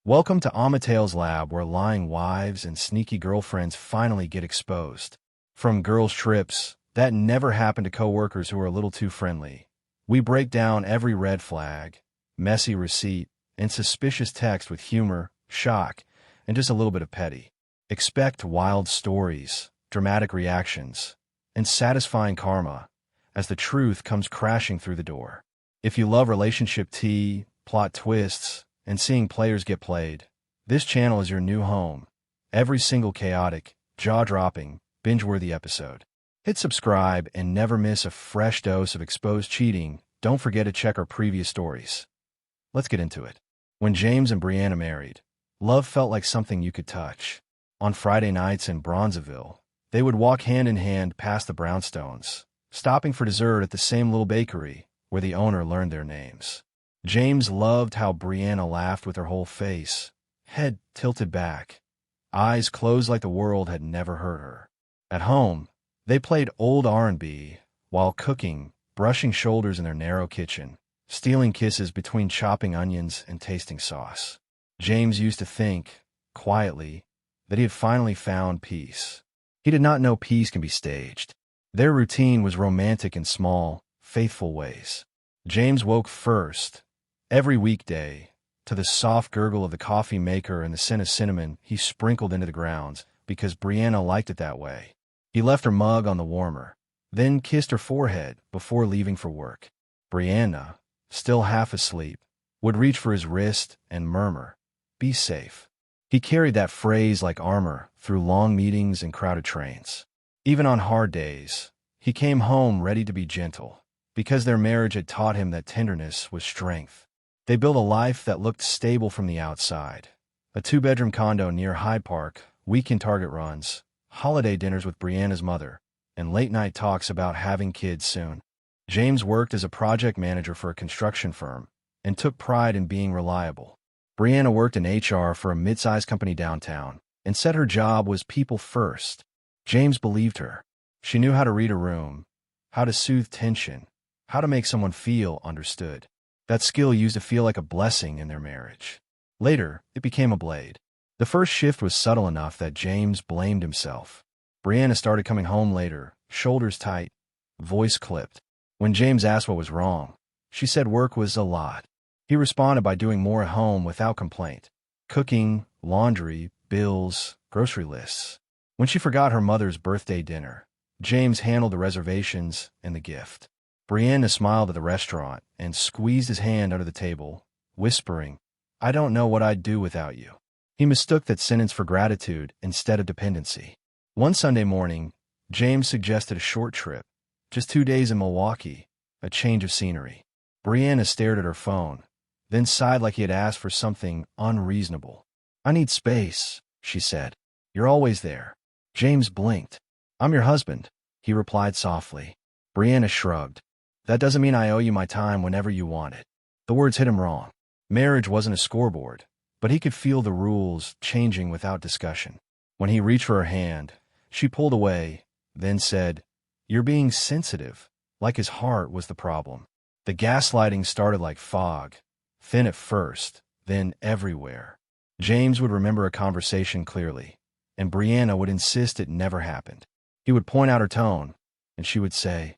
Welcome to Amatale's Lab, where lying wives and sneaky girlfriends finally get exposed. From girls' trips that never happen to coworkers who are a little too friendly, we break down every red flag, messy receipt, and suspicious text with humor, shock, and just a little bit of petty. Expect wild stories, dramatic reactions, and satisfying karma as the truth comes crashing through the door. If you love relationship tea, plot twists, and seeing players get played, this channel is your new home. Every single chaotic, jaw-dropping, binge-worthy episode. Hit subscribe and never miss a fresh dose of exposed cheating. Don't forget to check our previous stories. Let's get into it. When James and Brianna married, love felt like something you could touch. On Friday nights in Bronzeville, they would walk hand in hand past the brownstones, stopping for dessert at the same little bakery where the owner learned their names. James loved how Brianna laughed with her whole face, head tilted back, eyes closed like the world had never hurt her. At home, they played old R&B while cooking, brushing shoulders in their narrow kitchen, stealing kisses between chopping onions and tasting sauce. James used to think, quietly, that he had finally found peace. He did not know peace can be staged. Their routine was romantic in small, faithful ways. James woke first, every weekday, to the soft gurgle of the coffee maker and the scent of cinnamon he sprinkled into the grounds because Brianna liked it that way. He left her mug on the warmer, then kissed her forehead before leaving for work. Brianna, still half asleep, would reach for his wrist and murmur, "Be safe." He carried that phrase like armor through long meetings and crowded trains. Even on hard days, he came home ready to be gentle, because their marriage had taught him that tenderness was strength. They built a life that looked stable from the outside. A 2-bedroom condo near Hyde Park, weekend Target runs, holiday dinners with Brianna's mother, and late-night talks about having kids soon. James worked as a project manager for a construction firm and took pride in being reliable. Brianna worked in HR for a mid-sized company downtown and said her job was people first. James believed her. She knew how to read a room, how to soothe tension, how to make someone feel understood. That skill used to feel like a blessing in their marriage. Later, it became a blade. The first shift was subtle enough that James blamed himself. Brianna started coming home later, shoulders tight, voice clipped. When James asked what was wrong, she said work was a lot. He responded by doing more at home without complaint. Cooking, laundry, bills, grocery lists. When she forgot her mother's birthday dinner, James handled the reservations and the gift. Brianna smiled at the restaurant and squeezed his hand under the table, whispering, "I don't know what I'd do without you." He mistook that sentence for gratitude instead of dependency. One Sunday morning, James suggested a short trip, just 2 days in Milwaukee, a change of scenery. Brianna stared at her phone, then sighed like he had asked for something unreasonable. "I need space," she said. "You're always there." James blinked. "I'm your husband," he replied softly. Brianna shrugged. "That doesn't mean I owe you my time whenever you want it." The words hit him wrong. Marriage wasn't a scoreboard, but he could feel the rules changing without discussion. When he reached for her hand, she pulled away, then said, "You're being sensitive," like his heart was the problem. The gaslighting started like fog, thin at first, then everywhere. James would remember a conversation clearly, and Brianna would insist it never happened. He would point out her tone, and she would say,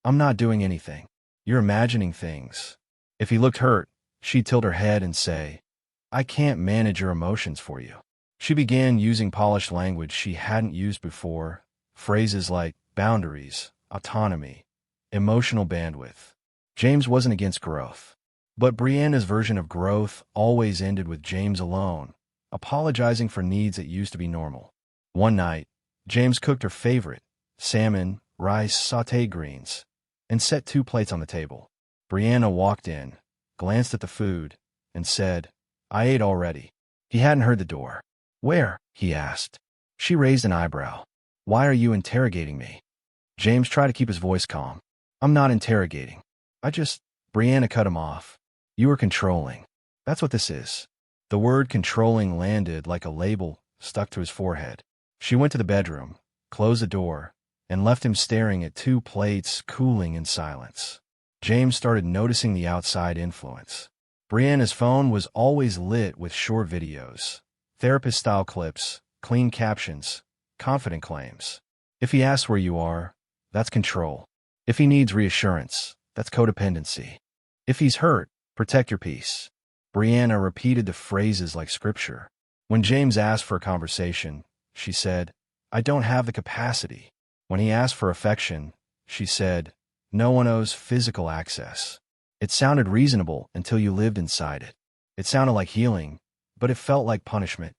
"I'm not doing anything. You're imagining things." If he looked hurt, she'd tilt her head and say, "I can't manage your emotions for you." She began using polished language she hadn't used before, phrases like boundaries, autonomy, emotional bandwidth. James wasn't against growth, but Brianna's version of growth always ended with James alone, apologizing for needs that used to be normal. One night, James cooked her favorite, salmon, rice, sautéed greens, and set 2 plates on the table. Brianna walked in, glanced at the food, and said, "I ate already." He hadn't heard the door. "Where?" he asked. She raised an eyebrow. "Why are you interrogating me?" James tried to keep his voice calm. "I'm not interrogating. Brianna cut him off. "You are controlling. That's what this is." The word controlling landed like a label stuck to his forehead. She went to the bedroom, closed the door, and left him staring at 2 plates cooling in silence. James started noticing the outside influence. Brianna's phone was always lit with short videos, therapist-style clips, clean captions, confident claims. If he asks where you are, that's control. If he needs reassurance, that's codependency. If he's hurt, protect your peace. Brianna repeated the phrases like scripture. When James asked for a conversation, she said, I don't have the capacity. When he asked for affection, she said, no one owes physical access. It sounded reasonable until you lived inside it. It sounded like healing, but it felt like punishment.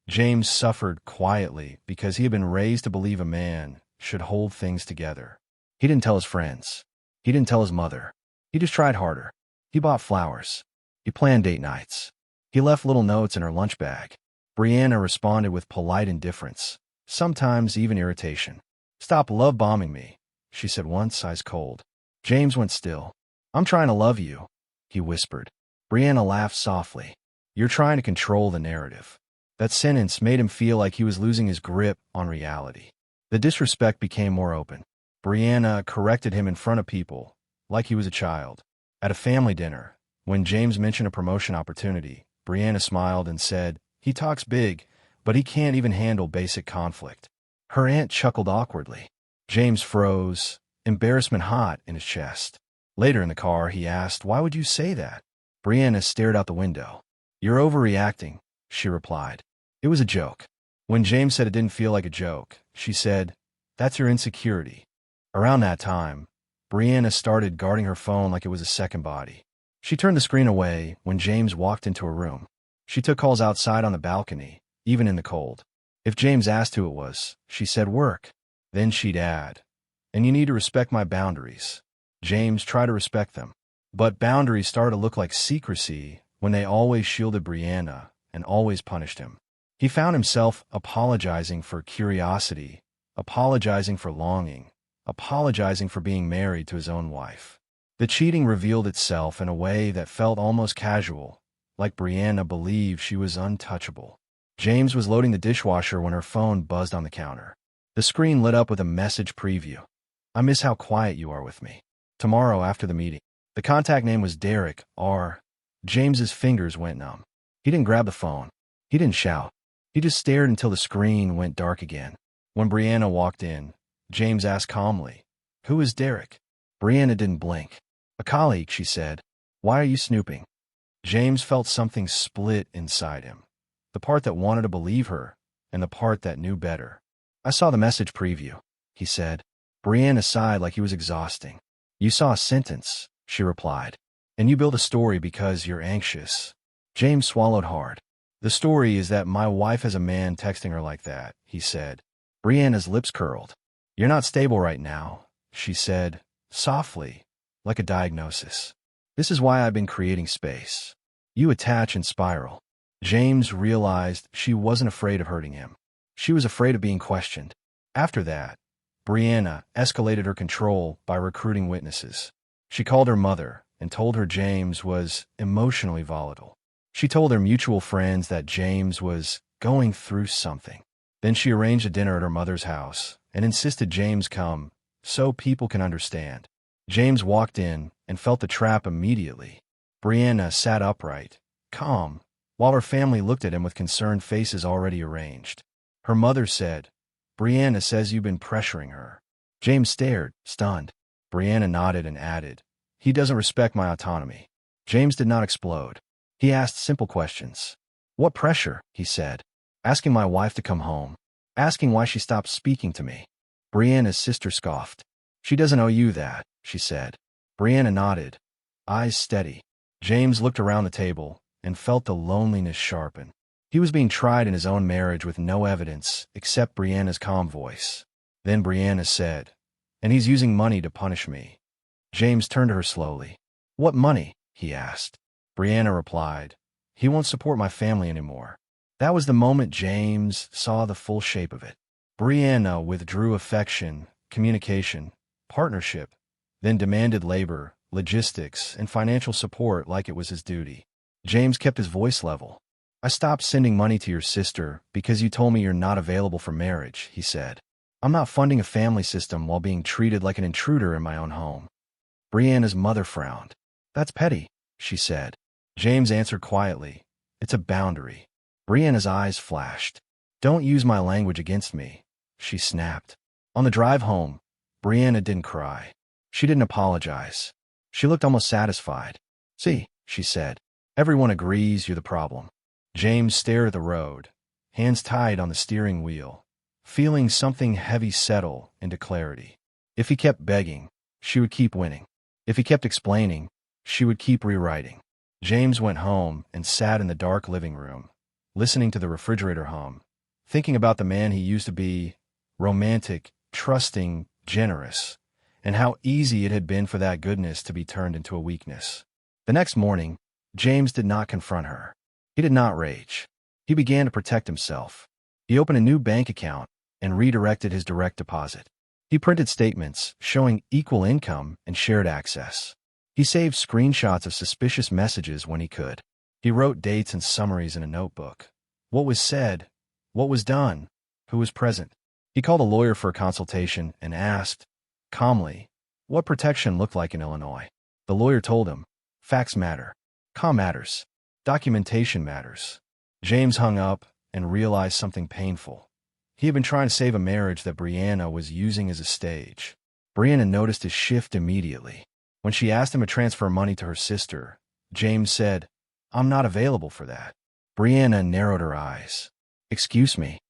James suffered quietly because he had been raised to believe a man should hold things together. He didn't tell his friends. He didn't tell his mother. He just tried harder. He bought flowers. He planned date nights. He left little notes in her lunch bag. Brianna responded with polite indifference, sometimes even irritation. Stop love bombing me, she said once, ice cold. James went still. I'm trying to love you, he whispered. Brianna laughed softly. You're trying to control the narrative. That sentence made him feel like he was losing his grip on reality. The disrespect became more open. Brianna corrected him in front of people, like he was a child. At a family dinner, when James mentioned a promotion opportunity, Brianna smiled and said, he talks big, but he can't even handle basic conflict. Her aunt chuckled awkwardly. James froze, embarrassment hot in his chest. Later in the car, he asked, why would you say that? Brianna stared out the window. You're overreacting, she replied. It was a joke. When James said it didn't feel like a joke, she said, that's your insecurity. Around that time, Brianna started guarding her phone like it was a second body. She turned the screen away when James walked into her room. She took calls outside on the balcony, even in the cold. If James asked who it was, she said work. Then she'd add, and you need to respect my boundaries. James tried to respect them. But boundaries started to look like secrecy when they always shielded Brianna and always punished him. He found himself apologizing for curiosity, apologizing for longing, apologizing for being married to his own wife. The cheating revealed itself in a way that felt almost casual, like Brianna believed she was untouchable. James was loading the dishwasher when her phone buzzed on the counter. The screen lit up with a message preview. I miss how quiet you are with me. Tomorrow after the meeting. The contact name was Derek R. James's fingers went numb. He didn't grab the phone. He didn't shout. He just stared until the screen went dark again. When Brianna walked in, James asked calmly, who is Derek? Brianna didn't blink. A colleague, she said. Why are you snooping? James felt something split inside him. The part that wanted to believe her, and the part that knew better. I saw the message preview, he said. Brianna sighed like he was exhausting. You saw a sentence, she replied. And you build a story because you're anxious. James swallowed hard. The story is that my wife has a man texting her like that, he said. Brianna's lips curled. You're not stable right now, she said, softly, like a diagnosis. This is why I've been creating space. You attach and spiral. James realized she wasn't afraid of hurting him. She was afraid of being questioned. After that, Brianna escalated her control by recruiting witnesses. She called her mother and told her James was emotionally volatile. She told their mutual friends that James was going through something. Then she arranged a dinner at her mother's house and insisted James come so people can understand. James walked in and felt the trap immediately. Brianna sat upright, calm, while her family looked at him with concerned faces already arranged. Her mother said, Brianna says you've been pressuring her. James stared, stunned. Brianna nodded and added, he doesn't respect my autonomy. James did not explode. He asked simple questions. What pressure? He said. Asking my wife to come home. Asking why she stopped speaking to me. Brianna's sister scoffed. She doesn't owe you that, she said. Brianna nodded, eyes steady. James looked around the table and felt the loneliness sharpen. He was being tried in his own marriage with no evidence except Brianna's calm voice. Then Brianna said, and he's using money to punish me. James turned to her slowly. What money? He asked. Brianna replied, he won't support my family anymore. That was the moment James saw the full shape of it. Brianna withdrew affection, communication, partnership, then demanded labor, logistics, and financial support like it was his duty. James kept his voice level. I stopped sending money to your sister because you told me you're not available for marriage, he said. I'm not funding a family system while being treated like an intruder in my own home. Brianna's mother frowned. That's petty, she said. James answered quietly, "It's a boundary." Brianna's eyes flashed. "Don't use my language against me," she snapped. On the drive home, Brianna didn't cry. She didn't apologize. She looked almost satisfied. "See," she said, "everyone agrees you're the problem." James stared at the road, hands tied on the steering wheel, feeling something heavy settle into clarity. If he kept begging, she would keep winning. If he kept explaining, she would keep rewriting. James went home and sat in the dark living room, listening to the refrigerator hum, thinking about the man he used to be, romantic, trusting, generous, and how easy it had been for that goodness to be turned into a weakness. The next morning, James did not confront her. He did not rage. He began to protect himself. He opened a new bank account and redirected his direct deposit. He printed statements showing equal income and shared access. He saved screenshots of suspicious messages when he could. He wrote dates and summaries in a notebook. What was said, what was done, who was present. He called a lawyer for a consultation and asked, calmly, what protection looked like in Illinois. The lawyer told him, facts matter. Com matters. Documentation matters. James hung up and realized something painful. He had been trying to save a marriage that Brianna was using as a stage. Brianna noticed his shift immediately. When she asked him to transfer money to her sister, James said, "I'm not available for that." Brianna narrowed her eyes. "Excuse me."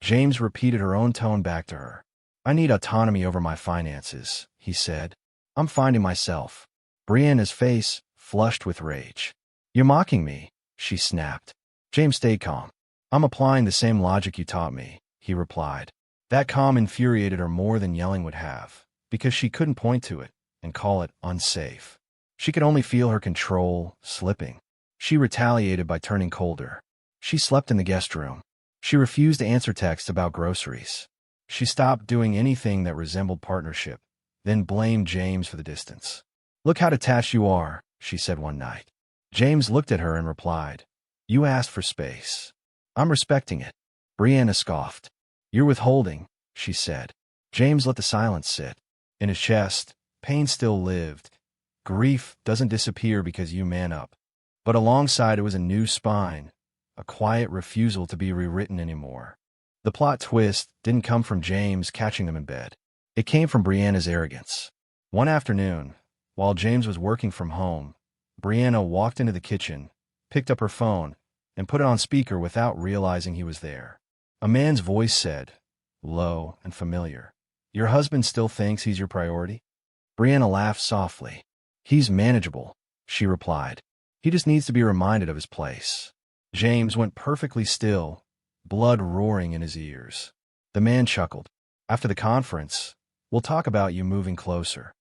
James repeated her own tone back to her. "I need autonomy over my finances," he said. "I'm finding myself." Brianna's face flushed with rage. "You're mocking me," she snapped. James stayed calm. "I'm applying the same logic you taught me," he replied. That calm infuriated her more than yelling would have, because she couldn't point to it and call it unsafe. She could only feel her control slipping. She retaliated by turning colder. She slept in the guest room. She refused to answer texts about groceries. She stopped doing anything that resembled partnership, then blamed James for the distance. "Look how detached you are," she said one night. James looked at her and replied, "You asked for space. I'm respecting it." Brianna scoffed. "You're withholding," she said. James let the silence sit. In his chest, pain still lived. Grief doesn't disappear because you man up. But alongside it was a new spine, a quiet refusal to be rewritten anymore. The plot twist didn't come from James catching them in bed. It came from Brianna's arrogance. One afternoon, while James was working from home, Brianna walked into the kitchen, picked up her phone, and put it on speaker without realizing he was there. A man's voice said, low and familiar, "Your husband still thinks he's your priority?" Brianna laughed softly. "He's manageable," she replied. "He just needs to be reminded of his place." James went perfectly still, blood roaring in his ears. The man chuckled. "After the conference, we'll talk about you moving closer."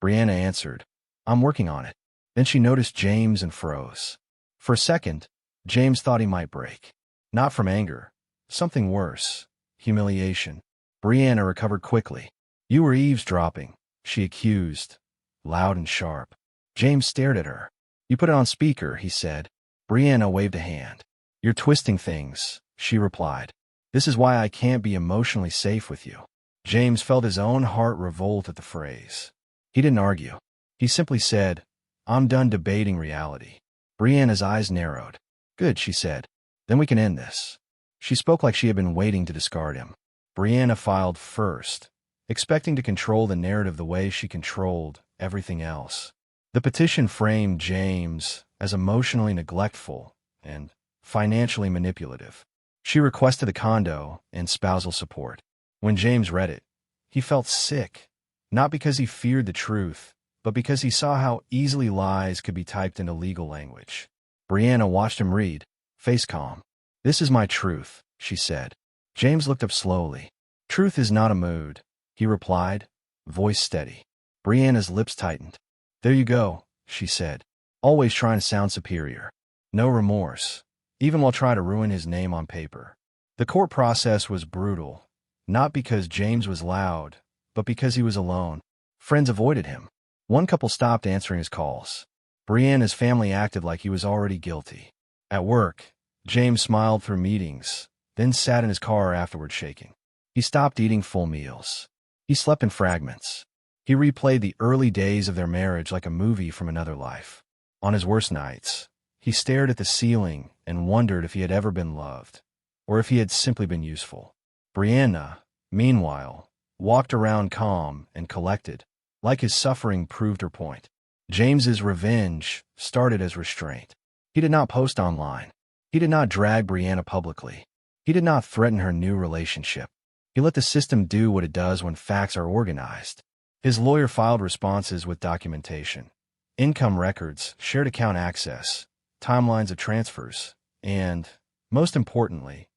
Brianna answered, "I'm working on it." Then she noticed James and froze. For a second, James thought he might break. Not from anger. Something worse. Humiliation. Brianna recovered quickly. "You were eavesdropping," she accused, loud and sharp. James stared at her. "You put it on speaker," he said. Brianna waved a hand. "You're twisting things," she replied. "This is why I can't be emotionally safe with you." James felt his own heart revolt at the phrase. He didn't argue. He simply said, "I'm done debating reality." Brianna's eyes narrowed. "Good," she said. "Then we can end this." She spoke like she had been waiting to discard him. Brianna filed first, expecting to control the narrative the way she controlled everything else. The petition framed James as emotionally neglectful and financially manipulative. She requested a condo and spousal support. When James read it, he felt sick, not because he feared the truth, but because he saw how easily lies could be typed into legal language. Brianna watched him read, face calm. "This is my truth," she said. James looked up slowly. "Truth is not a mood," he replied, voice steady. Brianna's lips tightened. "There you go," she said, always trying to sound superior. No remorse, even while trying to ruin his name on paper. The court process was brutal, not because James was loud, but because he was alone. Friends avoided him. One couple stopped answering his calls. Brianna's family acted like he was already guilty. At work, James smiled through meetings, then sat in his car afterward shaking. He stopped eating full meals. He slept in fragments. He replayed the early days of their marriage like a movie from another life. On his worst nights, He stared at the ceiling and wondered if he had ever been loved, or if he had simply been useful. Brianna, meanwhile, walked around calm and collected, like his suffering proved her point. James's revenge started as restraint. He did not post online. He did not drag Brianna publicly. He did not threaten her new relationship. He let the system do what it does when facts are organized. His lawyer filed responses with documentation, income records, shared account access, timelines of transfers, and, most importantly,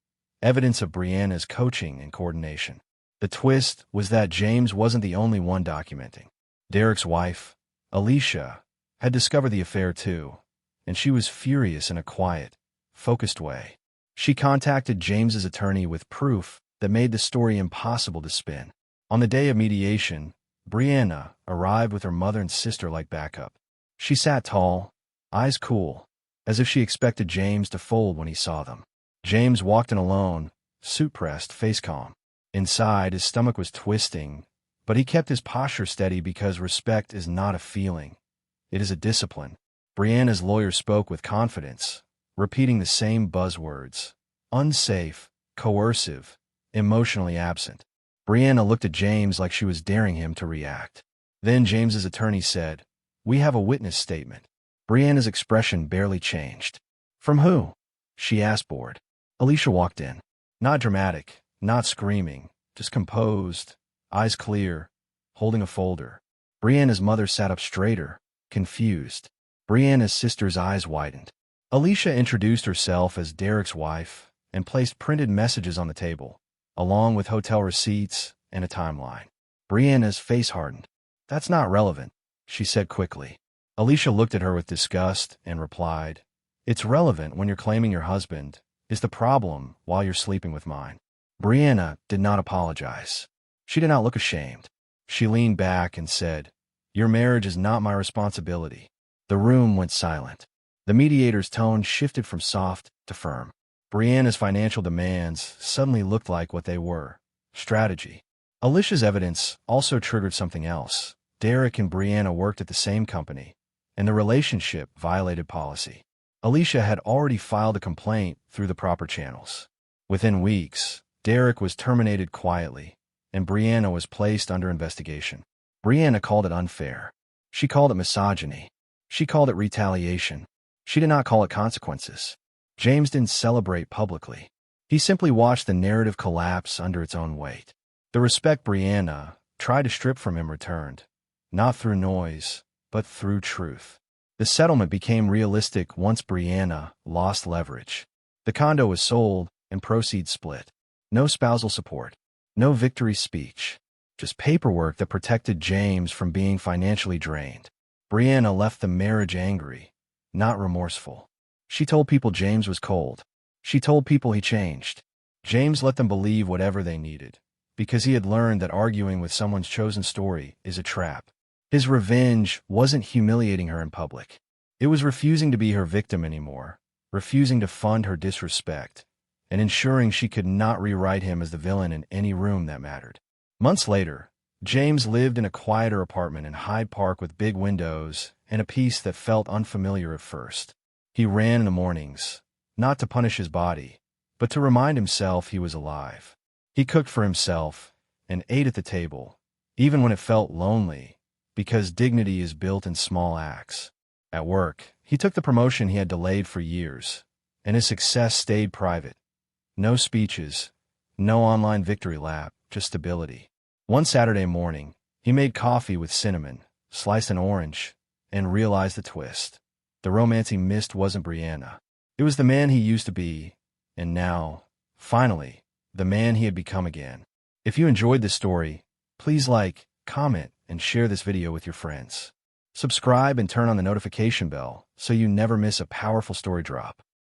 evidence of Brianna's coaching and coordination. The twist was that James wasn't the only one documenting. Derek's wife, Alicia, had discovered the affair too, and she was furious in a quiet, focused way. She contacted James's attorney with proof that made the story impossible to spin. On the day of mediation, Brianna arrived with her mother and sister like backup. She sat tall, eyes cool, as if she expected James to fold when he saw them. James walked in alone, suit pressed, face calm. Inside, his stomach was twisting, but he kept his posture steady because respect is not a feeling. It is a discipline. Brianna's lawyer spoke with confidence, repeating the same buzzwords: unsafe, coercive, emotionally absent. Brianna looked at James like she was daring him to react. Then James's attorney said, "We have a witness statement." Brianna's expression barely changed. "From who?" she asked, bored. Alicia walked in. Not dramatic, not screaming, just composed, eyes clear, holding a folder. Brianna's mother sat up straighter, confused. Brianna's sister's eyes widened. Alicia introduced herself as Derek's wife and placed printed messages on the table, along with hotel receipts and a timeline. Brianna's face hardened. "That's not relevant," she said quickly. Alicia looked at her with disgust and replied, "It's relevant when you're claiming your husband is the problem while you're sleeping with mine." Brianna did not apologize. She did not look ashamed. She leaned back and said, "Your marriage is not my responsibility." The room went silent. The mediator's tone shifted from soft to firm. Brianna's financial demands suddenly looked like what they were: strategy. Alicia's evidence also triggered something else. Derek and Brianna worked at the same company, and the relationship violated policy. Alicia had already filed a complaint through the proper channels. Within weeks, Derek was terminated quietly, and Brianna was placed under investigation. Brianna called it unfair. She called it misogyny. She called it retaliation. She did not call it consequences. James didn't celebrate publicly. He simply watched the narrative collapse under its own weight. The respect Brianna tried to strip from him returned, not through noise, but through truth. The settlement became realistic once Brianna lost leverage. The condo was sold and proceeds split. No spousal support. No victory speech. Just paperwork that protected James from being financially drained. Brianna left the marriage angry, not remorseful. She told people James was cold. She told people he changed. James let them believe whatever they needed, because he had learned that arguing with someone's chosen story is a trap. His revenge wasn't humiliating her in public. It was refusing to be her victim anymore, refusing to fund her disrespect, and ensuring she could not rewrite him as the villain in any room that mattered. Months later, James lived in a quieter apartment in Hyde Park with big windows and a peace that felt unfamiliar at first. He ran in the mornings, not to punish his body, but to remind himself he was alive. He cooked for himself and ate at the table, even when it felt lonely, because dignity is built in small acts. At work, he took the promotion he had delayed for years, and his success stayed private. No speeches, no online victory lap, just stability. One Saturday morning, he made coffee with cinnamon, sliced an orange, and realized the twist. The romance he missed wasn't Brianna. It was the man he used to be, and now, finally, the man he had become again. If you enjoyed this story, please like, comment, and share this video with your friends. Subscribe and turn on the notification bell so you never miss a powerful story drop.